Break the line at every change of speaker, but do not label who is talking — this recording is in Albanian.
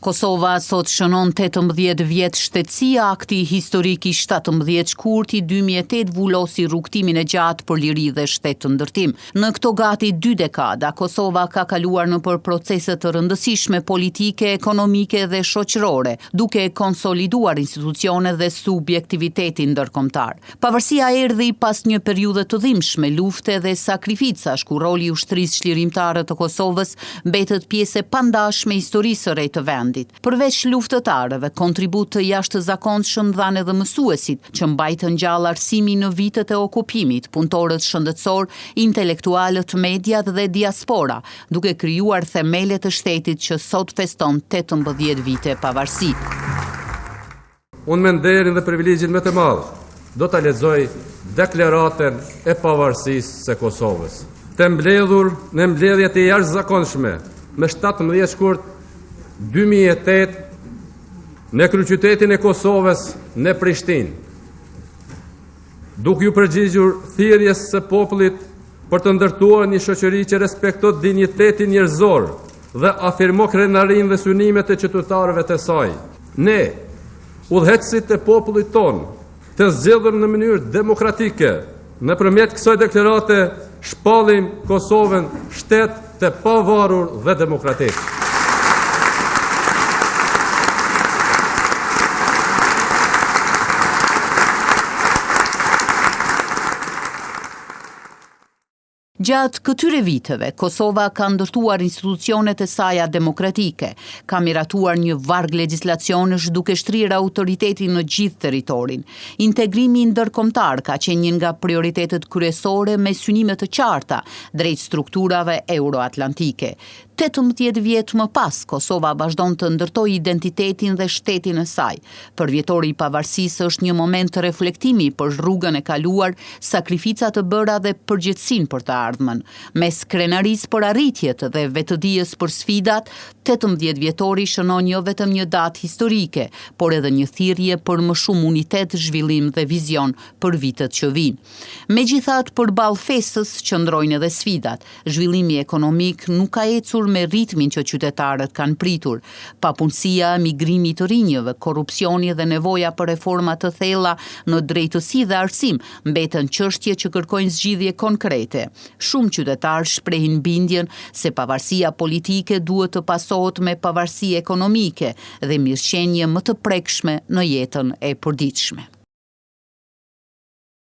Kosova sot shënon 18 vjet shtetësia, akti historik I 17 shkurti 2008 vullosi rrugtimin e gjatë për liri dhe shtet të ndërtim. Në këto gati 2 dekada, Kosova ka kaluar nëpër procese të rëndësishme politike, ekonomike dhe shoqërore, duke konsoliduar institucione dhe subjektivitetin ndërkombëtar. Pavarësia erdhi pas një periudhe të dhimbshme, lufte dhe sakrificash, ku roli I ushtrisë çlirimtare të Kosovës mbetet pjesë e pandashme e historisë së re të vendit. Përveç luftëtarëve, kontribut të jashtëzakonshëm dhanë edhe mësuesit, që mbajtën gjallë arsimin në vitet e okupimit, punëtorët shëndetësor, intelektualët, mediat dhe diaspora, duke krijuar themelet e shtetit që sot feston 18 vite pavarësi.
Unë me nderin dhe privilegjin më të madh, do ta lexoj deklaratën e pavarësisë së Kosovës. Të mbledhur në mbledhjet e jashtëzakonshme me 17 shkurt 2008 në kryeqytetin e Kosovës në Prishtinë, duke ju përgjigjur thirrjes së popullit për të ndërtuar një shoqëri që respekton dinjitetin njerëzor dhe afirmon krenarinë dhe synimet e qytetarëve të saj. Ne, udhëheqësit e popullit ton, të zgjedhur në mënyrë demokratike, nëpërmjet kësaj deklarate shpallim Kosovën shtet të pavarur dhe demokratik.
Gjatë këtyre viteve, Kosova ka ndërtuar institucionet e saja demokratike, ka miratuar një varg legjislacionesh duke shtrirë autoritetin në gjithë territorin. Integrimi ndërkombëtar ka qenë një nga prioritetet kryesore me synime të qarta drejt strukturave euroatlantike. 18 vjet më pas, Kosova vazhdon të ndërtojë identitetin dhe shtetin e saj. Për vjetori I pavarësisë është një moment të reflektimi për rrugën e kaluar, sakrifica të bëra dhe përgjegjësinë për të ardhmen. Mes krenarisë për arritjet dhe vetëdijes për sfidat, 18 vjetori shënon jo vetëm një datë historike, por edhe një thirrje për më shumë unitet, zhvillim dhe vizion për vitet që vijnë. Megjithatë, përballë festës qëndrojnë edhe sfidat. Zhvillimi ekonomik nuk ka ecur me ritmin që qytetarët kanë pritur. Papunësia, migrimi të rinjëve, korrupsioni dhe nevoja për reforma të thella në drejtësi dhe arsim mbeten çështje që kërkojnë zgjidhje konkrete. Shumë qytetarë shprehin bindjen se pavarësia politike duhet të pasohet me pavarësi ekonomike dhe mirëqenie më të prekshme në jetën e përditshme.